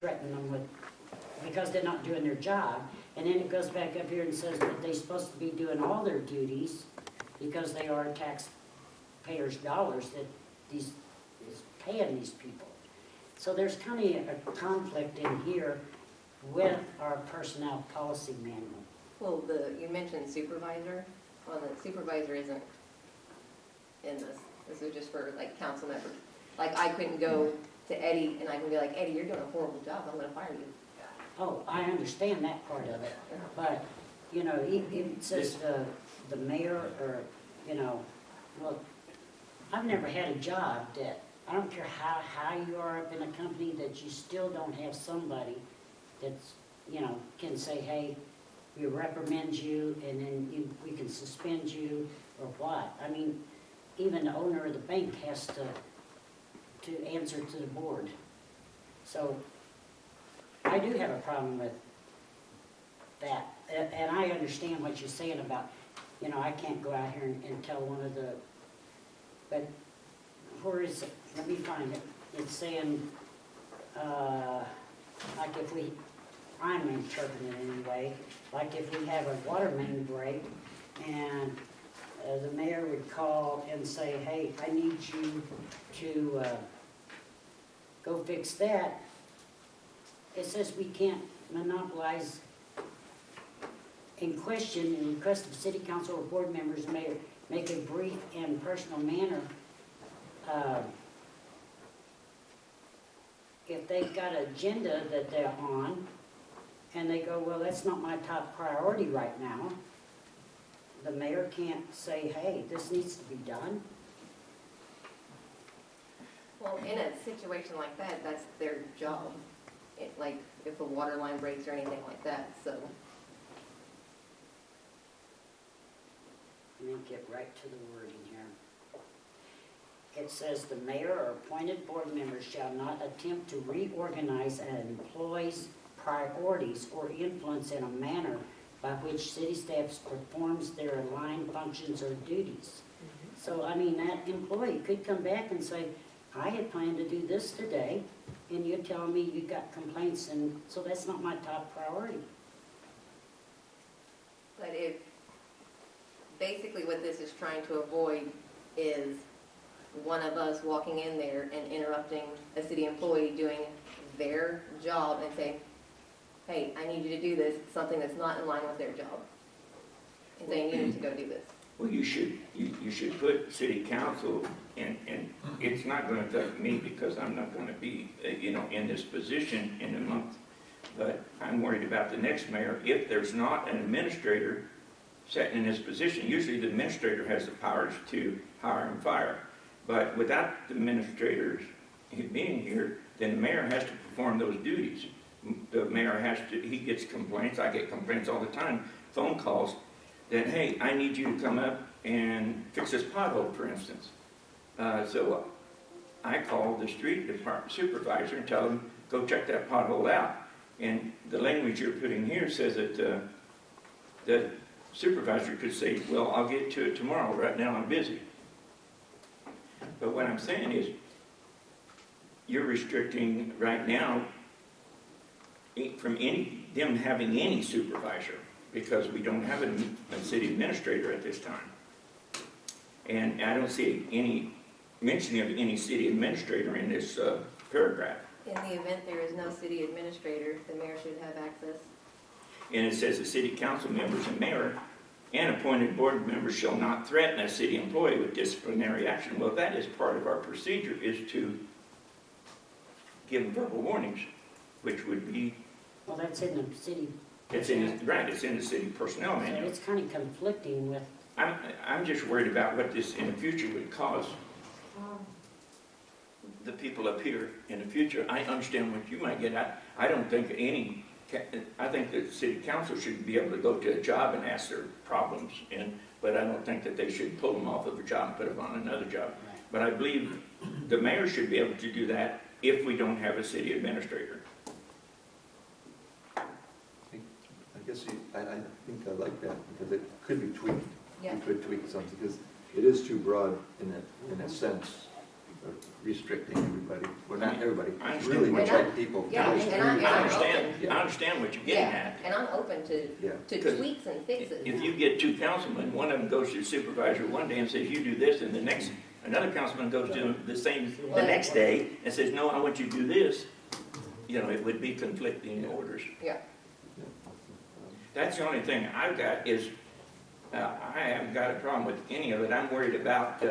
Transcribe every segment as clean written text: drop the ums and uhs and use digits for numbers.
threatening them with, because they're not doing their job. And then it goes back up here and says that they're supposed to be doing all their duties because they are taxpayers' dollars that is paying these people. So there's kind of a conflict in here with our personnel policy manual. Well, you mentioned supervisor. Well, the supervisor isn't in this. This is just for like council members. Like I couldn't go to Eddie and I can be like, Eddie, you're doing a horrible job. I'm going to fire you. Oh, I understand that part of it, but, you know, it says the mayor or, you know, well, I've never had a job that, I don't care how high you are up in a company, that you still don't have somebody that's, you know, can say, hey, we reprimand you and then we can suspend you or what. I mean, even the owner of the bank has to answer to the board. So I do have a problem with that, and I understand what you're saying about, you know, I can't go out here and tell one of the, but where is it? Let me find it. It's saying, like if we, I'm interpreting it anyway, like if we have a water main break and the mayor would call and say, hey, I need you to go fix that. It says we can't monopolize in question and request of city council or board members may make a brief and personal manner. If they've got an agenda that they're on and they go, well, that's not my top priority right now, the mayor can't say, hey, this needs to be done. Well, in a situation like that, that's their job. Like if a water line breaks or anything like that, so. Let me get right to the wording here. It says the mayor or appointed board members shall not attempt to reorganize an employee's priorities or influence in a manner by which city staff performs their aligned functions or duties. So, I mean, that employee could come back and say, I had planned to do this today, and you're telling me you got complaints, and so that's not my top priority. But if, basically what this is trying to avoid is one of us walking in there and interrupting a city employee doing their job and saying, hey, I need you to do this, something that's not in line with their job. And saying you need to go do this. Well, you should put city council, and it's not going to affect me because I'm not going to be, you know, in this position in a month. But I'm worried about the next mayor. If there's not an administrator sitting in this position, usually the administrator has the powers to hire and fire. But without the administrators being here, then the mayor has to perform those duties. The mayor has to, he gets complaints, I get complaints all the time, phone calls, that, hey, I need you to come up and fix this pothole, for instance. So I call the street department supervisor and tell him, go check that pothole out. And the language you're putting here says that the supervisor could say, well, I'll get to it tomorrow, right now I'm busy. But what I'm saying is, you're restricting right now from them having any supervisor, because we don't have a city administrator at this time. And I don't see any mention of any city administrator in this paragraph. In the event there is no city administrator, the mayor should have access. And it says the city council members and mayor and appointed board members shall not threaten a city employee with disciplinary action. Well, that is part of our procedure, is to give verbal warnings, which would be... Well, that's in the city. It's in the city personnel So manual. it's kind of conflicting with, I'm just worried about what this in the future would cause the people up here in the future. I understand what you might get at. I don't think I think that city council should be able to go to a job and ask their problems, but I don't think that they should pull them off of a job and put them on another job. right. But I believe the mayor should be able to do that if we don't have a city administrator. I guess I think I like that because it could be tweaked. Yeah. You could tweak something because it is too broad in a sense. restricting everybody, well, not everybody, I understand. really And I- check people. yeah, and I- I understand, Yeah. I understand what you're getting Yeah, at. and I'm open to Yeah, Because tweaks and fixes. If you get two councilmen, one of them goes to the supervisor one day and says, you do this, and the next, another councilman goes to the same, the next day and says, no, I want you to do this, you know, it would be conflicting orders. Yeah. That's the only thing I've got is, I haven't got a problem with any of it. I'm worried about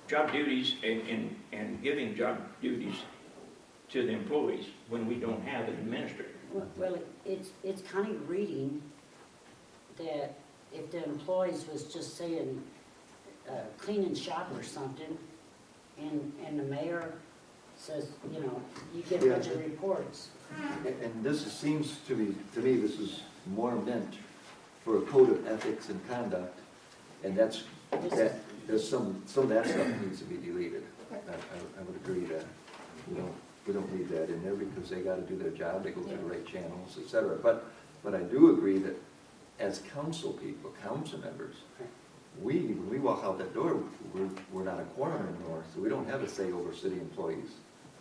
job duties and giving job duties to the employees when we don't have an administrator. Well, it's kind of reading that if the employees was just saying, cleaning shop or something, and the mayor says, you know, you get a bunch of reports. and this seems to me, this is more meant for a code of ethics and conduct, and there's some of that stuff needs to be deleted. I would agree that, we don't need that in there because they gotta do their job, they go through the right channels, et cetera. But I do agree that as council people, council members, when we walk out that door, we're not a quorum anymore, so we don't have a say over city employees.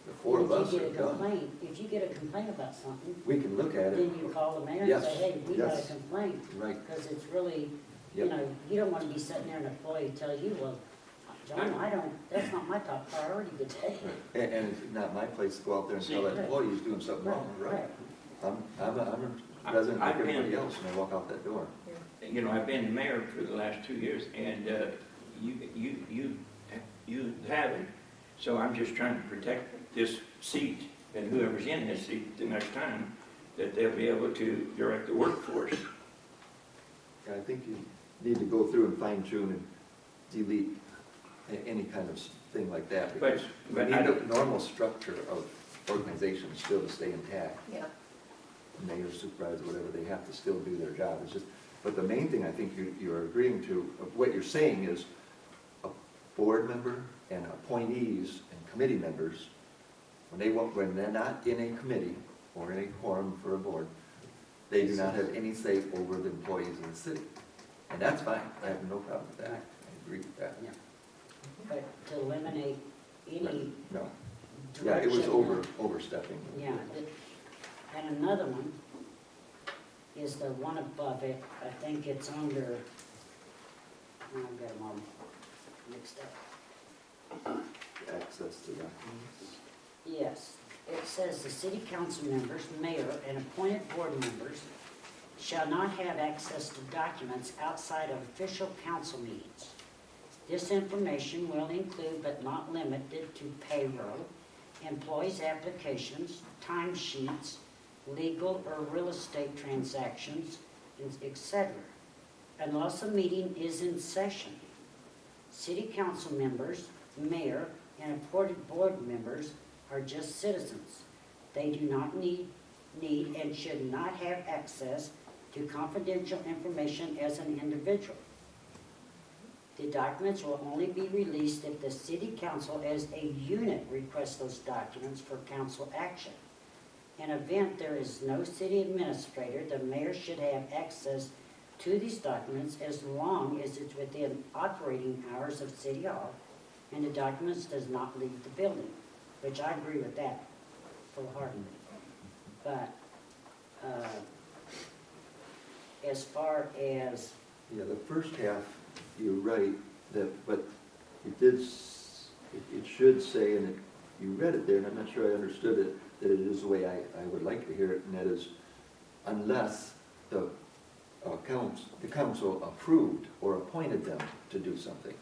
The four of us are done. If you get a complaint about something, We can look at it, then you call the mayor and Yes, say, hey, we got a yes. complaint. right, Because it's really, you Yep. know, you don't want to be sitting there and an employee tell you, well, John, that's not my top priority today. and it's not my place to go out there and tell that employee he's doing something wrong, right? I'm a resident like everybody else when I walk out that door. You know, I've been mayor for the last 2 years, and you haven't. So I'm just trying to protect this seat and whoever's in this seat the next time, that they'll be able to direct the workforce. I think you need to go through and fine tune and delete any kind of thing like that. But- Because we but need I the don't- normal structure of organizations still to stay intact. Yeah. Mayor, supervisor, whatever, they have to still do their job. It's just, but the main thing I think you're agreeing to, what you're saying is a board member and appointees and committee members, when they're not in a committee or in a quorum for a board, they do not have any say over the employees in the city. And that's fine, I have no problem with that, I agree with that. Yeah. But to eliminate any No, yeah, it was direction. overstepping. Yeah, and another one is the one above it, I think it's under, I've got them all mixed up. Access to documents. Yes, it says the city council members, mayor, and appointed board members shall not have access to documents outside of official council meetings. This information will include but not limited to payroll, employees' applications, timesheets, legal or real estate transactions, etc. Unless a meeting is in session, city council members, mayor, and appointed board members are just citizens. They do not need and should not have access to confidential information as an individual. The documents will only be released if the city council as a unit requests those documents for council action. In event there is no city administrator, the mayor should have access to these documents as long as it's within operating hours of City Hall and the documents does not leave the building, which I agree with that wholeheartedly. But as far as, Yeah, the first half, you're right, but it did, it should say, and you read it there, and I'm not sure I understood it, that it is the way I would like to hear it, and that is, unless the council approved or appointed them to do something.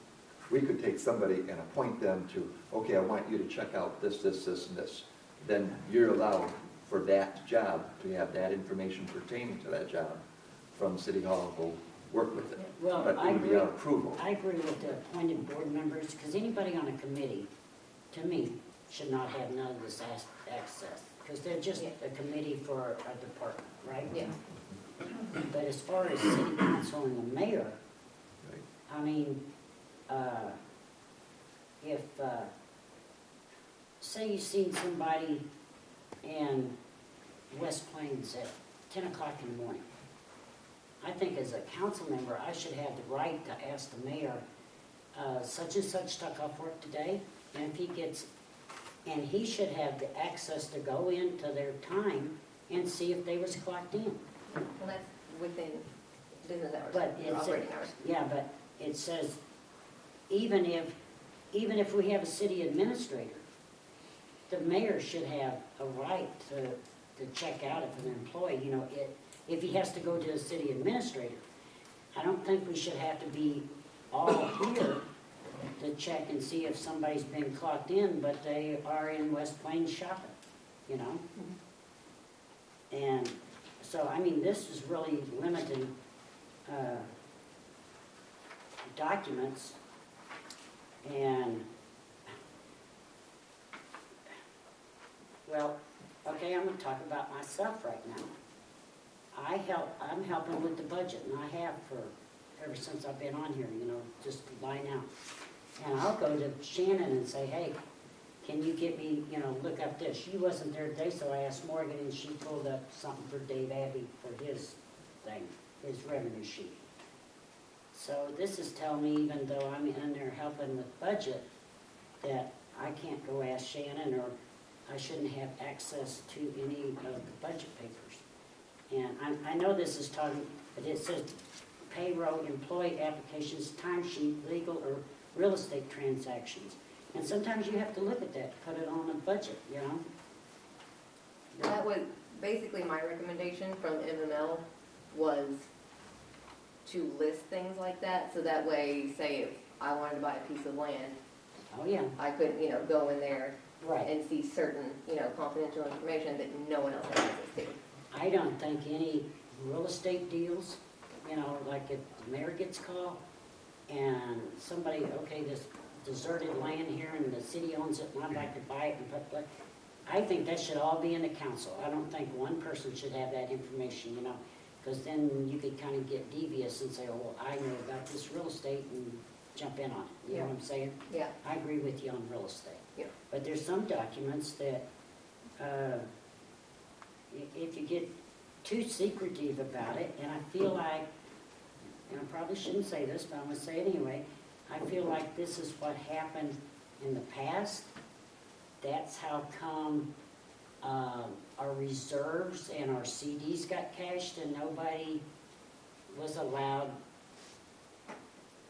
We could take somebody and appoint them to, okay, I want you to check out this, this, this, and this. Then you're allowed for that job to have that information pertaining to that job from City Hall, go work with it. well, But I it would be agree. our approval. I agree with the appointed board members, because anybody on a committee, to me, should not have none of this access, because they're just a committee for a department, right? Yeah. But as far as city council and the mayor, Right. I mean, if, say you seen somebody in West Plains at 10 o'clock in the morning, I think as a council member, I should have the right to ask the mayor, such and such took off work today, and if he gets, and he should have the access to go into their time and see if they was clocked in. Well, that's within business hours, But or it's, operating hours. yeah, but it says, even if we have a city administrator, the mayor should have a right to check out if an employee, you know, if he has to go to a city administrator. I don't think we should have to be all here to check and see if somebody's been clocked in, but they are in West Plains shopping, you know? And so, I mean, this is really limiting documents, and, well, okay, I'm gonna talk about myself right now. I'm helping with the budget, and I have ever since I've been on here, you know, just lying out. And I'll go to Shannon and say, hey, can you get me, you know, look up this. She wasn't there today, so I asked Morgan, and she pulled up something for Dave Abbey for his thing, his revenue sheet. So this is telling me, even though I'm in there helping with budget, that I can't go ask Shannon, or I shouldn't have access to any of the budget papers. And I know this is talking, but it says payroll, employee applications, timesheet, legal or real estate transactions. And sometimes you have to look at that, put it on a budget, you know? That was, basically my recommendation from MML was to list things like that, so that way, say if I wanted to buy a piece of land, Oh, yeah, I could, you know, go in there right. and see certain, you know, confidential information that no one else has access to. I don't think any real estate deals, you know, like if the mayor gets called and somebody, okay, this deserted land here and the city owns it and I'd like to buy it and put, I think that should all be in the council. I don't think one person should have that information, you know, because then you could kind of get devious and say, oh, well, I know about this real estate and jump in on it. You know what I'm saying? Yeah, I agree with you on real estate. Yeah. But there's some documents that, if you get too secretive about it, and I feel like, and I probably shouldn't say this, but I'm gonna say it anyway, I feel like this is what happened in the past. That's how come, our reserves and our CDs got cashed and nobody was allowed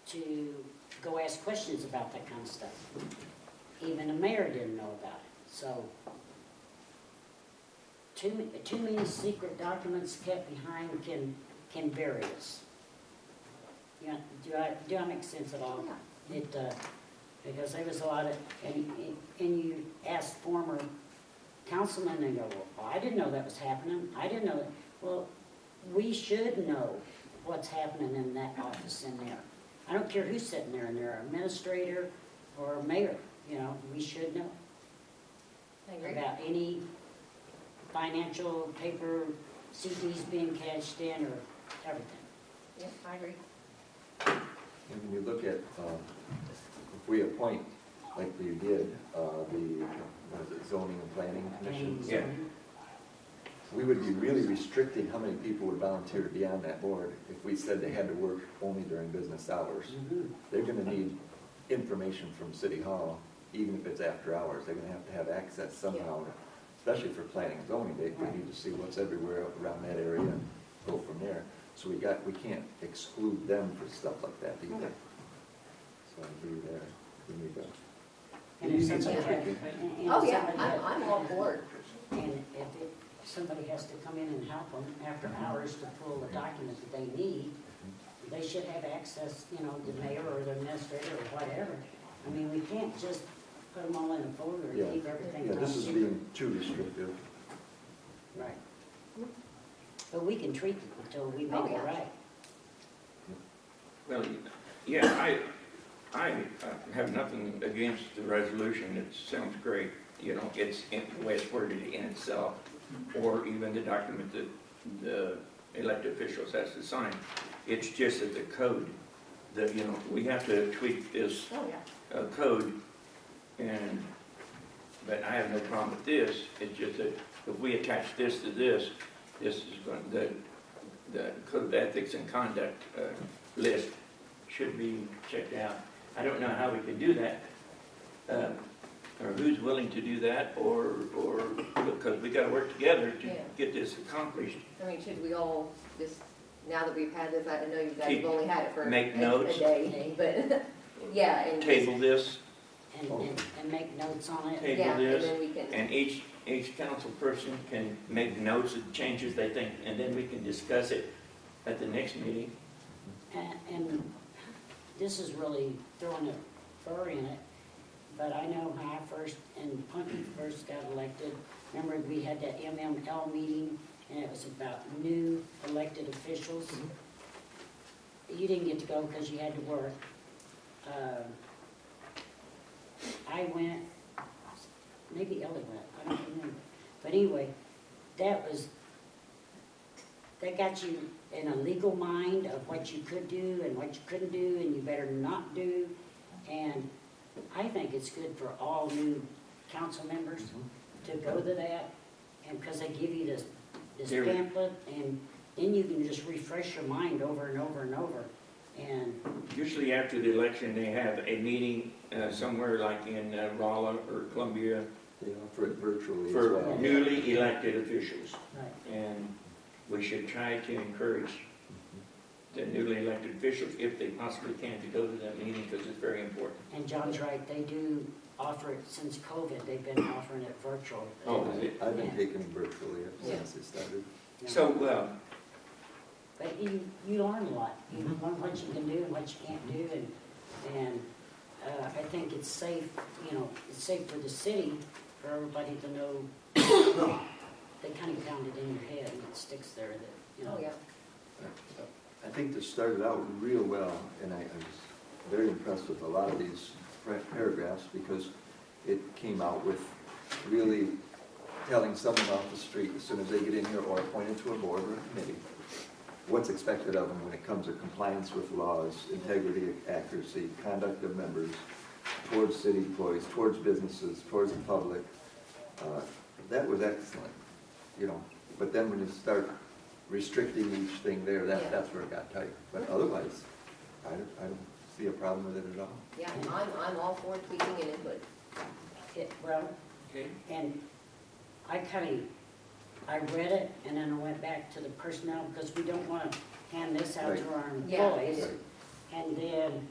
to go ask questions about that kind of stuff. Even the mayor didn't know about it, so. Too many secret documents kept behind can bury us. Yeah, do I make sense at all? yeah. It, because there was a lot of, and you ask former councilmen, they go, well, I didn't know that was happening, I didn't know that. Well, we should know what's happening in that office in there. I don't care who's sitting there, in there, administrator or mayor, you know, we should know I agree. about any financial paper, CDs being cashed in or everything. Yeah, I agree. And when you look at, if we appoint, like we did, what is it, zoning and planning commissions? Yeah. We would be really restricting how many people would volunteer to be on that board if we said they had to work only during business hours. Mhm. They're gonna need information from City Hall, even if it's after hours. They're gonna have access somehow, especially for planning and zoning. They need to see what's everywhere around that area and go from there. So we can't exclude them for stuff like that either. Okay. So I agree there. We need to. And if You need somebody some had- training. and Oh, if yeah, somebody had- I'm all for it. And if somebody has to come in and help them after hours to pull the document that they need, they should have access, you know, the mayor or the administrator or whatever. I mean, we can't just put them all in a folder and Yeah. keep everything. Yeah, this is top being too restrictive. Right. But we can tweak it until we Oh, make it yeah. right. Well, yeah, I have nothing against the resolution, it sounds great, you know, it's in the way it's worded in itself, or even the document that the elected officials has to sign. It's just that the code, that, you know, we have to tweak this Oh, yeah. code, but I have no problem with this, it's just that if we attach this to this, this is going, the code of ethics and conduct list should be checked out. I don't know how we can do that, or who's willing to do that, or, because we gotta work together to Yeah. get this accomplished. I mean, should we all just, now that we've had this, I know you guys Keep- have only had it for make a notes. day, but, yeah, and. Table this, and make notes on it. Table Yeah, and this, then we can, and each council person can make notes of changes they think, and then we can discuss it at the next meeting. And this is really throwing a fur in it, but I know when I first, and Punky first got elected, remember we had that MML meeting, and it was about new elected officials. You didn't get to go because you had to work. I went, maybe Ellie went, I don't remember. But anyway, that got you in a legal mind of what you could do and what you couldn't do and you better not do. And I think it's good for all new council members to go to that, and because they give you this There we- pamphlet, and then you can just refresh your mind over and over and over. And Usually after the election, they have a meeting somewhere like in Rolla or Columbia They offer it virtually as for well. newly elected officials. right, And we should try to encourage the newly elected officials, if they possibly can, to go to that meeting, because it's very important. and John's right, they do offer it since COVID, they've been offering it virtual. Oh, is it? I've been Yeah. taking them virtually ever Yeah. since it started. Yeah. So, But you learn a lot, you learn what you can do and what you can't do, and I think it's safe, it's safe for the city, for everybody to know, they kind of pound it in your head and it sticks there that, oh, yeah, I think this started out real well, and I was very impressed with a lot of these paragraphs, because it came out with really telling someone off the street as soon as they get in here or appointed to a board or a committee, what's expected of them when it comes to compliance with laws, integrity, accuracy, conduct of members, towards city employees, towards businesses, towards the public. That was excellent, but then when you start restricting each thing there, Yeah. that's where it got tight. But otherwise, I don't see a problem with it at all. yeah, I'm all for tweaking and input. well, okay, and I read it, and then I went back to the personnel, because we don't want to hand this out to our Yeah. employees. Right. And then,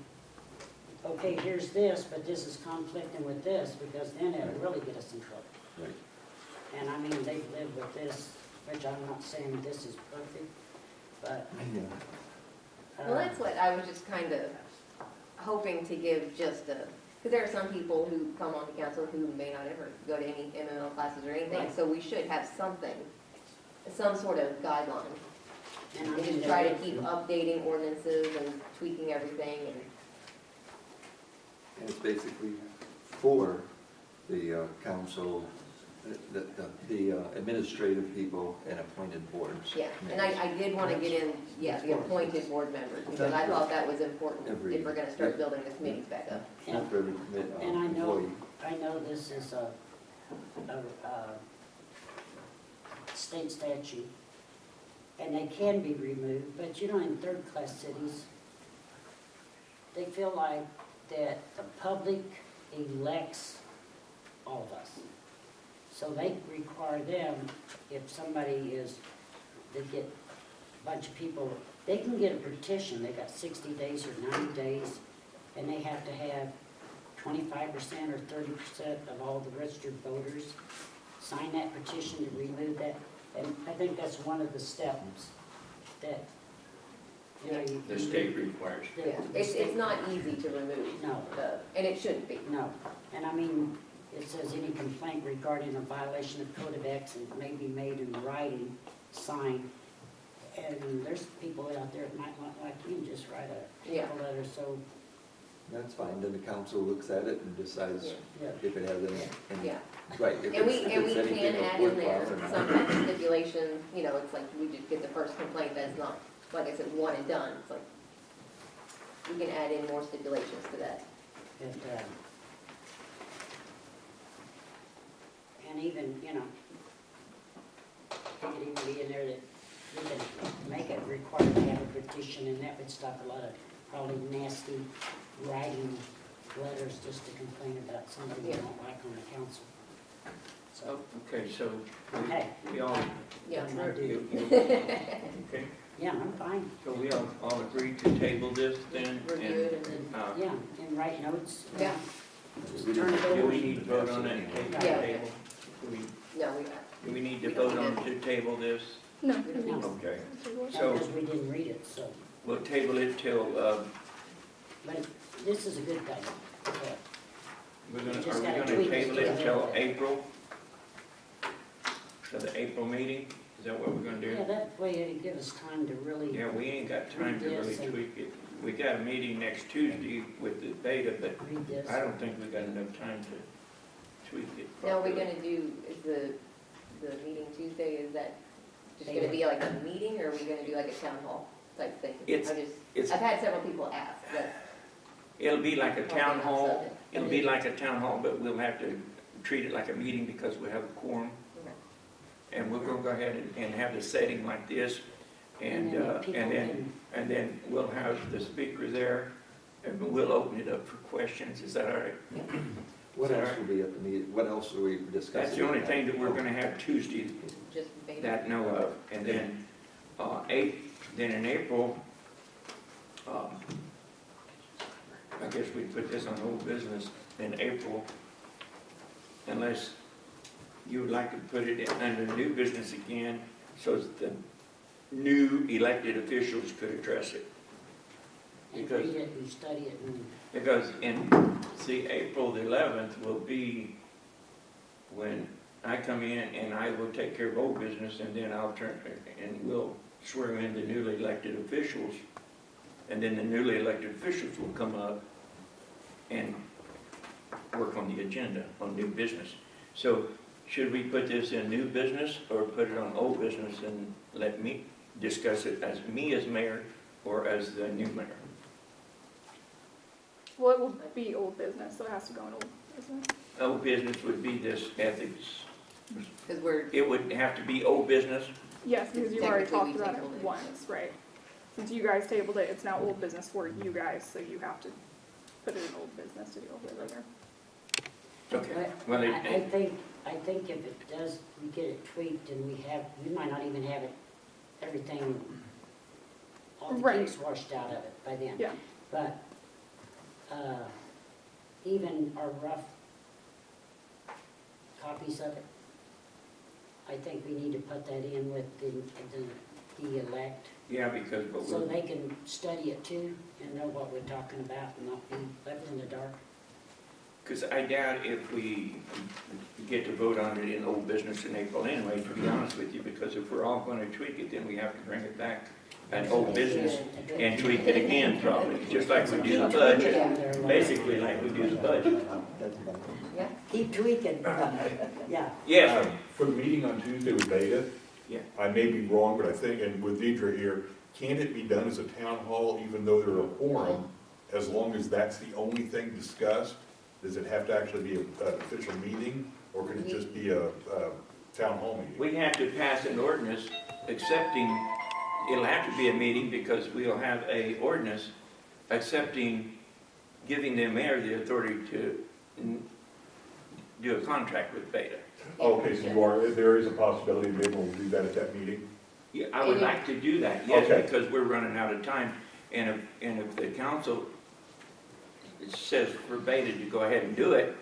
okay, here's this, but this is conflicting with this, because then it'll really get us in trouble. Right. And I mean, they've lived with this, which I'm not saying this is perfect, but. Yeah. Well, that's what I was just kind of hoping to give just a, because there are some people who come on the council who may not ever go to any MML classes or anything, Right. so we should have something, some sort of guideline. And I And mean, just try to keep updating ordinances and tweaking everything and, And it's basically for the council, the administrative people and appointed boards. yeah. And I did want to get in, the appointed board members, because I thought that was important if we're going to start building the committees back up. Not for every And I know, employee. I know this is a state statute, and they can be removed, but in third-class cities, they feel like that the public elects all of us. So they require them, if somebody they get a bunch of people, they can get a petition, they got 60 days or 90 days, and they have to have 25% or 30% of all the registered voters sign that petition to remove that. And I think that's one of the steps that, the state requires. the- Yeah, the it's state- not easy to remove, No, and it shouldn't be. no. And I mean, it says any complaint regarding a violation of code of ethics may be made in writing, signed. And there's people out there that might not like you and just write a Yeah. paper letter, so, That's fine, then the council looks at it and decides Yeah. yeah. if it has any, Yeah. right. if And we it's can anything add in there worthwhile or not. some type of stipulation, it's like we just get the first complaint, that's not, like I said, one and done. It's like, we can add in more stipulations to that. But, and even, it could even be in there that we can make it required to have a petition, and that would stop a lot of probably nasty writing letters just to complain about somebody we Yeah. don't like on the council. So, Okay, so okay, we all, Yeah. done my duty. okay, Yeah, I'm fine. so we all agreed to table this then? Review and, it and then, Yeah, and write notes. Yeah. Just turn it Do over. we need to vote on that table? Yeah. Table? no, we, Do we need to We don't vote on need to table this? No. No. Okay, No, So- because we didn't read it, so, we'll table it till, but this is a good thing. Yeah. are Just we gotta gonna tweak it table it a until little bit. April? To the April meeting? Is that what we're gonna do? Yeah, that way it'd give us time to really, Yeah, we ain't got time to really Yes, and- tweak it. We got a meeting next Tuesday with the beta, but read this. I don't think we got enough time to tweak it now are we properly. gonna do, is the meeting Tuesday, is that just gonna be like a meeting, or are we gonna do like a town hall type thing? It's- I'm just, It's, I've had several people ask, that's. it'll be like a town on the hall, subject. it'll be like a town hall, but we'll have to treat it like a meeting because we have a quorum. Okay. And we're gonna go ahead and have the setting like this, and, then people and then we'll have the speaker there, and we'll open it up for questions. Is that all right? What else will be at the meeting, what else are we discussing? That's the only thing that we're gonna have Tuesday Just beta. that know of. And then, then in April, I guess we put this on old business in April, unless you would like to put it under new business again, so that the new elected officials could address it. And because- read it and study it and, Because April the 11th will be when I come in and I will take care of old business, and then I'll turn, and we'll swear in the newly elected officials. And then the newly elected officials will come up and work on the agenda, on new business. So should we put this in new business or put it on old business and let me discuss it as me as mayor or as the new mayor? Well, it will be old business, so it has to go in old business. Old business would be this ethics. Because we're, It would have to be old business. Yes, because you've already Technically, talked we about it tabled it. once, right? Since you guys tabled it, it's now old business for you guys, so you have to put it in old business to deal with it later. Okay. but Well, I think if it does, we get it tweaked and we might not even have it, everything, all the Right. kinks washed out of it by then. Yeah. But, even our rough copies of it, I think we need to put that in with the elect, yeah, because, but so we'll, they can study it too and know what we're talking about and not be left in the dark. because I doubt if we get to vote on it in old business in April anyway, to be honest with you, because if we're all going to tweak it, then we have to bring it back at old business and tweak it again probably, just like we do the budget, basically like we do the budget. That's fine. yeah, Keep tweaking, yeah. Yes, For the meeting on Tuesday with Beta? Yeah. I may be wrong, but I think, and with Deidre here, can it be done as a town hall even though there are a quorum, as long as that's the only thing discussed? Does it have to actually be an official meeting, or can it just be a town hall meeting? we have to pass an ordinance accepting, it'll have to be a meeting because we'll have a ordinance accepting, giving the mayor the authority to do a contract with Beta. Okay, so there is a possibility of being able to do that at that meeting? Yeah, I would like to do that, yes, Okay. because we're running out of time. And if the council says for Beta to go ahead and do it,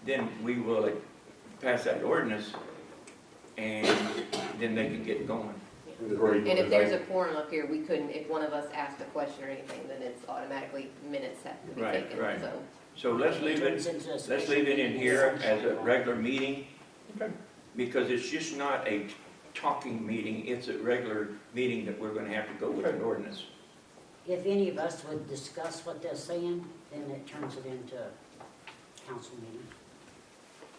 then we will pass that ordinance, and then they can get going. Great. and if there's a quorum up here, we couldn't, if one of us asked a question or anything, then it's automatically minutes have to be Right, taken, right. so. So let's leave Turns it, into a let's special leave it in meeting here essentially. as a regular meeting, Okay. because it's just not a talking meeting, it's a regular meeting that we're gonna have to go with an ordinance. If any of us would discuss what they're saying, then it turns it into a council meeting.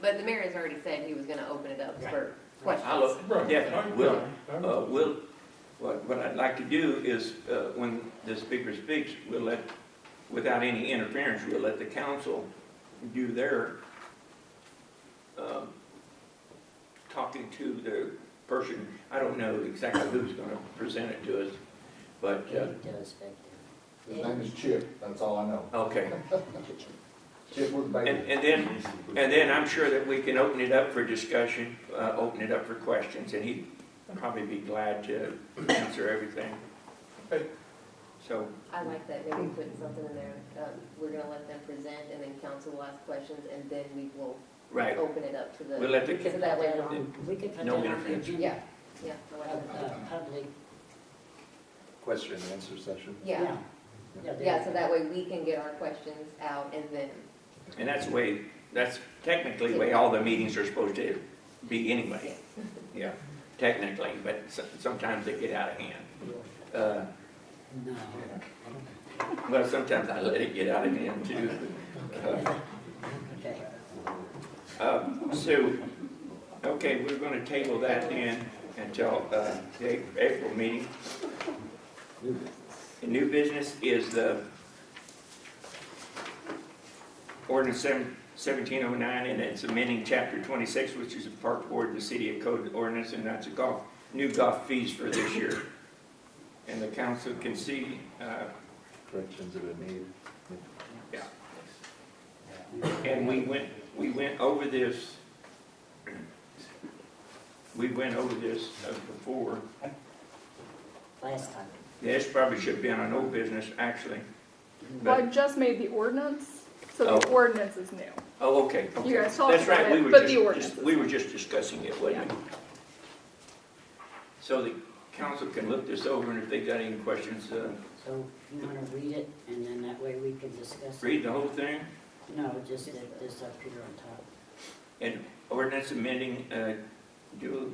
But the mayor has already said he was gonna open it up for questions. I'll, definitely, what I'd like to do is, when the speaker speaks, we'll let, without any interference, we'll let the council do their, talking to the person, I don't know exactly who's gonna present it to us, but, It does affect His name is Chip, that's all I know. Okay. Chip was the baby. And then I'm sure that we can open it up for discussion, open it up for questions, and he'd probably be glad to answer everything. So, I like that, maybe putting something in there, we're gonna let them present, and then council will ask questions, and then we will right, open it up to the. we'll let We the, could So put that way that we on, we could put that No on the interference. agenda. Yeah, yeah, I like that. Public, Question and answer session. Yeah, there yeah, you so go. that way we can get our questions out, and then, and that's technically the way all the meetings are supposed to be anyway. Yeah, technically, but sometimes they get out of hand. No. Well, sometimes I let it get out of hand too. Okay. So, okay, we're gonna table that then until the April meeting. New business. The new business is the ordinance 1709, and it's amending chapter 26, which is a park board of the city of code ordinance, and that's a new golf fees for this year. And the council can see, Corrections have been made. and we went over this. We went over this before. Last time. This probably should be on an old business, actually. Well, I But, just made the ordinance, so the Oh. ordinance is new. oh, okay. You guys talked That's right, about we it, were but just- the ordinance is We were just discussing it, wasn't we? So the council can look this over, and if they got any questions, So you want to read it, and then that way we can discuss it? read the whole thing. No, just this up here on top. And ordinance amending, do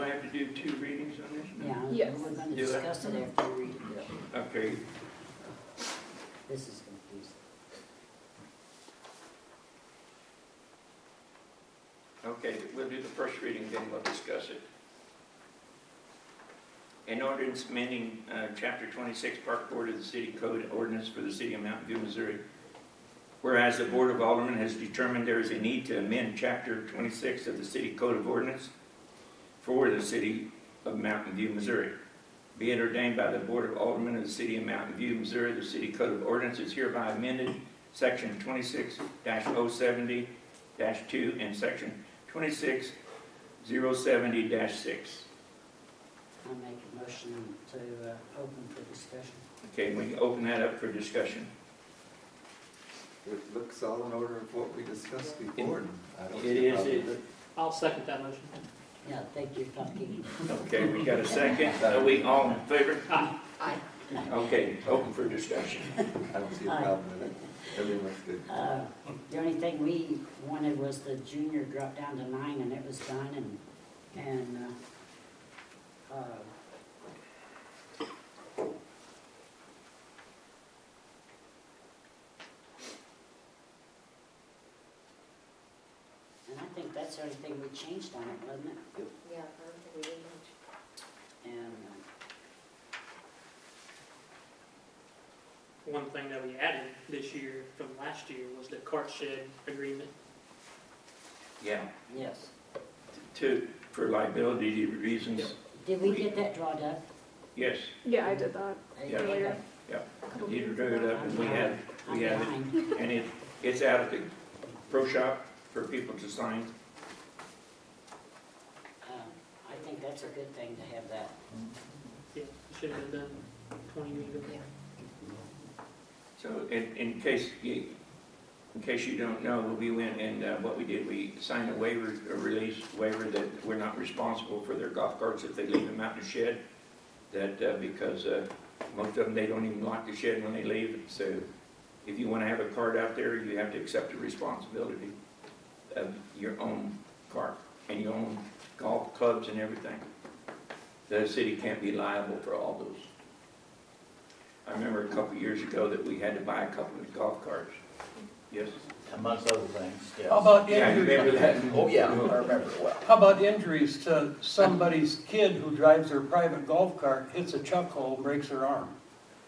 I have to do 2 readings on this? Yeah, Yes. we're going to Do it. discuss it after you read it. Okay, This is confusing. okay, we'll do the first reading, then we'll discuss it. An ordinance amending Chapter 26 Park Board of the City Code Ordinance for the City of Mountain View, Missouri. Whereas the Board of Aldermen has determined there is a need to amend Chapter 26 of the City Code of Ordinance for the City of Mountain View, Missouri. Be it ordained by the Board of Aldermen of the City of Mountain View, Missouri, the City Code of Ordinance is hereby amended, Section 26-070-2 and Section 26-070-6. I'll make a motion to open for discussion. Okay, we can open that up for discussion. It looks all in order of what we discussed before. and I don't It see a is, problem with it. I'll second that motion. Yeah, I think you're talking. Okay, we got a second. Are we all in favor? I, Okay, open for discussion. I don't see a problem with it. Everything looks good. The only thing we wanted was the junior dropped down to 9, and it was done, and I think that's the only thing we changed on it, wasn't it? yeah, I don't think we did much. And, One thing that we added this year from last year was the cart shed agreement. Yeah, yes. for liability reasons, Did we get that drawn up? yes. Yeah, I did that Yeah. earlier. You drew it up and we have I'm it. behind. And it's out at the pro shop for people to sign. I think that's a good thing to have that. Yeah, it should have been done 20 years ago. Yeah. So in case you don't know, we went and what we did, we signed a waiver, a release waiver that we're not responsible for their golf carts if they leave them out in the shed. That because most of them, they don't even lock the shed when they leave. So if you want to have a cart out there, you have to accept the responsibility of your own cart and your own golf clubs and everything. The city can't be liable for all those. I remember a couple of years ago that we had to buy a couple of golf carts. Yes? Amongst other things, yes. How about Yeah, you remember injuries? that? Oh, yeah, I remember it well. How about injuries to somebody's kid who drives their private golf cart, hits a chuck hole, breaks their arm?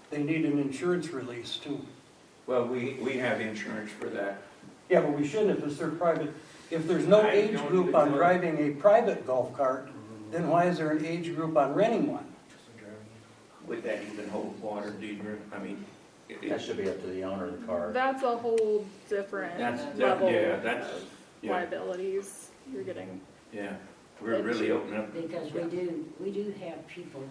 They need an insurance release too. Well, we have insurance for that. Yeah, but we shouldn't if it's their private, if there's no I age don't group even on know. driving a private golf cart, then why is there an age group on renting one? Would that even hold water, Deidre? I mean, That should be up to the owner of the car. That's a whole different level yeah, liabilities you're getting. yeah. We're really opening up. Because we do have people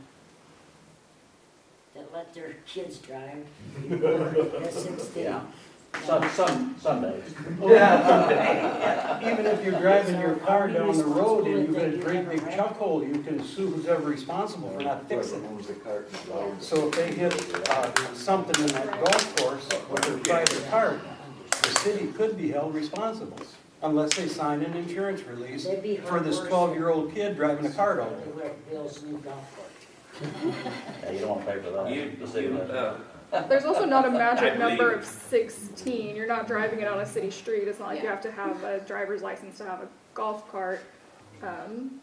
that let their kids drive at 16. Yeah. Some days. Yeah, even if you're driving your So, car are we down the road and you've got a responsible if they great do big have a chuck hole, you can sue who's ever responsible for not fixing Whoever it. owns the cart is allowed to- So if they hit something in that golf course with their private cart, the city could be held responsible unless they sign an insurance release They'd be for this hard worse 12-year-old kid driving a cart all They day. were at Bill's new golf course. Yeah, you don't want to pay for that. The city does. There's also not a magic I number believe of 16. You're not driving it on a city street. It's not like you have to have a driver's license to have a golf cart.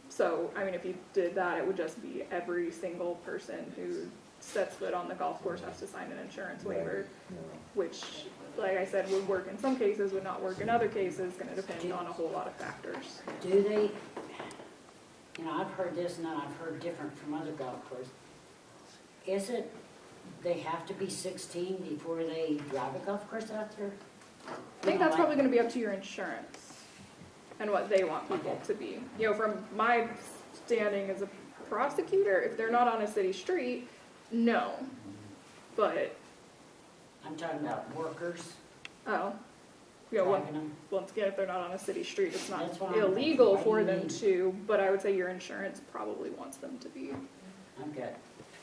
So, I mean, if you did that, it would just be every single person who sets foot on the golf course has to sign an insurance waiver, which, like I said, would work in some cases, would not work in other cases, gonna depend on a whole lot of factors. Do they, you know, I've heard this and then I've heard different from other golf courses. Is it, they have to be 16 before they drive a golf course out there? I think that's probably gonna be up to your insurance and what they want people Okay. to be. You know, from my standing as a prosecutor, if they're not on a city street, no. But, I'm talking about workers oh, you know, driving them. once again, if they're not on a city street, it's not That's what I'm illegal thinking. for Why do you them need- to, but I would say your insurance probably wants them to be. I've got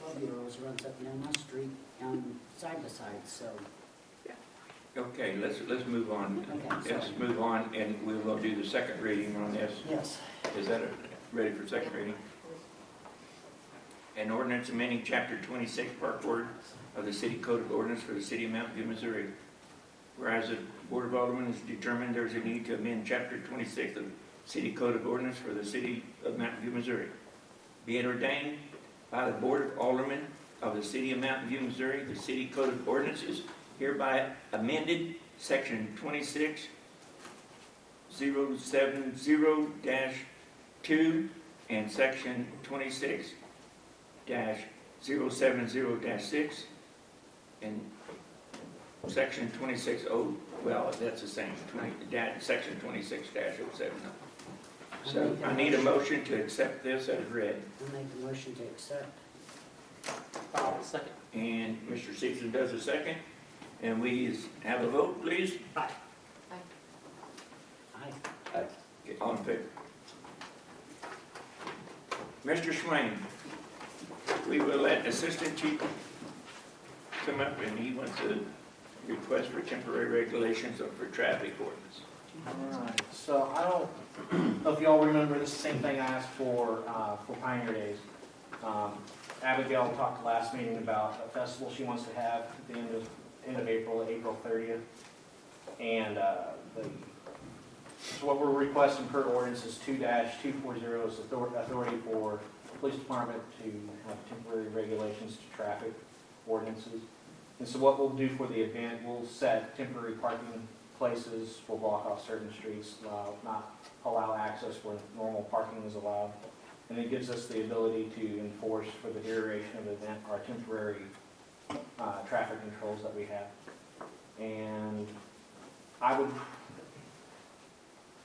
12-year-olds runs up and down my street, side by side, so, Okay, let's move on. okay, Let's sorry. move on, and we will do the second reading on this. Yes. Is that ready for second reading? An ordinance amending chapter 26 Park Board of the City Code of Ordinance for the City of Mountain View, Missouri. Whereas the Board of Aldermen has determined there is a need to amend chapter 26 of the City Code of Ordinance for the City of Mountain View, Missouri. Be it ordained by the Board of Aldermen of the City of Mountain View, Missouri, the City Code of Ordinance is hereby amended, section 26.070-2 and section 26-070-6 and section 26.0, well, that's the same, section 26-070. So I need a motion to accept this as read. I'll make a motion to accept. Second. And Mr. Simpson does a second. And we have a vote, please. Aye. Okay, all in favor? Mr. Swain, we will let Assistant Chief come up and he wants a request for temporary regulations for traffic ordinance. Alright, so I don't know if y'all remember, this is the same thing I asked for Pioneer Days. Abigail talked last meeting about a festival she wants to have at the end of April, April 30th. And so what we're requesting per ordinance is 2-240 is authority for the police department to have temporary regulations to traffic ordinances. And so what we'll do for the event, we'll set temporary parking places, we'll block off certain streets, not allow access where normal parking is allowed. And it gives us the ability to enforce for the duration of the event our temporary traffic controls that we have. And I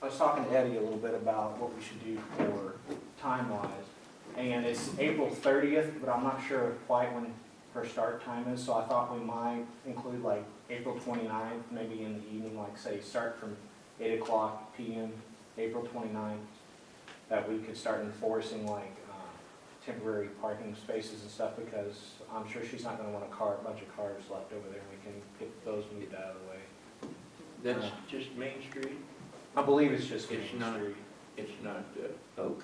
was talking to Eddie a little bit about what we should do for time-wise. And it's April 30th, but I'm not sure quite when her start time is, so I thought we might include like April 29th, maybe in the evening, like say start from 8 o'clock p.m., April 29th, that we could start enforcing like temporary parking spaces and stuff, because I'm sure she's not gonna want a bunch of cars left over there, and we can get those moved out of the way. That's just Main Street? I believe it's just It's Main not- Street. It's not Oak.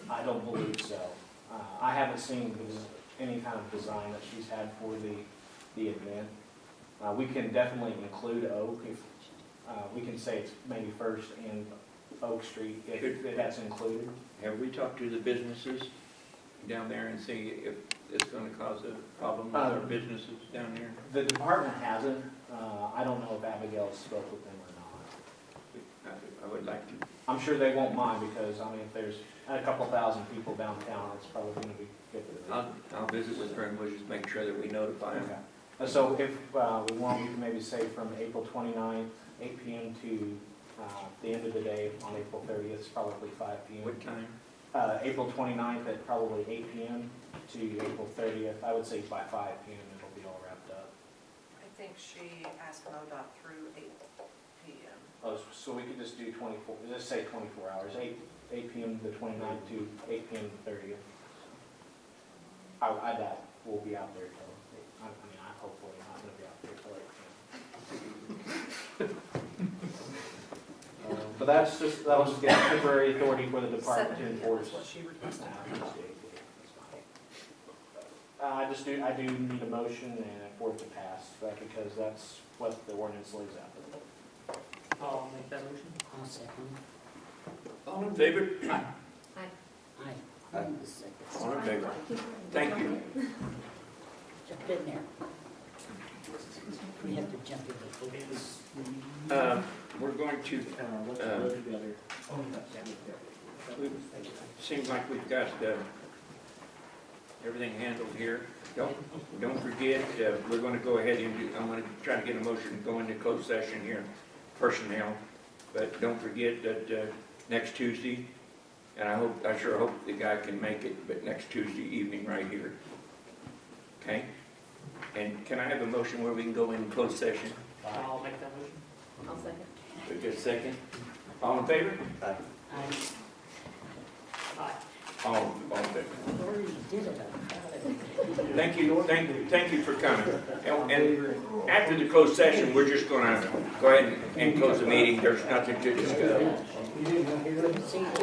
I don't believe so. I haven't seen any kind of design that she's had for the event. We can definitely include Oak if, we can say it's maybe First and Oak Street if that's included. Have we talked to the businesses down there and see if it's going to cause a problem with our businesses down there? The department hasn't. I don't know if Abigail spoke with them or not. I would like to. I'm sure they won't mind because, I mean, if there's a couple thousand people downtown, it's probably going to be good for them. I'll visit with her and we'll just make sure that we notify them. Okay. So if we want, we can maybe say from April 29th, 8 PM to the end of the day on April 30th, it's probably 5 PM. What time? April 29th at probably 8 PM to April 30th. I would say by 5 PM it'll be all wrapped up. I think she asked MoDOT through 8 PM. Oh, so we could just do 24, let's say 24 hours, 8 PM to the 29th to 8 PM to the 30th. I doubt we'll be out there till, I mean, I hopefully not gonna be out there till 8 PM. But that's just, that was just getting temporary authority for the department to 7 PM enforce. is what she requested. I do need a motion and for it to pass, because that's what the ordinance lays out. I'll make that motion. I'll second. All in favor? Aye. Aye. All in favor? Thank you. Jump in there. We have to jump in the We're going to, seems like we've got everything handled here. Don't forget, we're going to go ahead and I'm going to try to get a motion to go into closed session here, personnel. But don't forget that next Tuesday, and I sure hope the guy can make it, but next Tuesday evening right here. Okay? And can I have a motion where we can go in closed session? I'll make that motion. I'll second. Just a second. All in favor? Aye. Aye. All in favor. I already did it. Thank you for coming. And after the closed session, we're just gonna go ahead and close the meeting. There's nothing to discuss. See,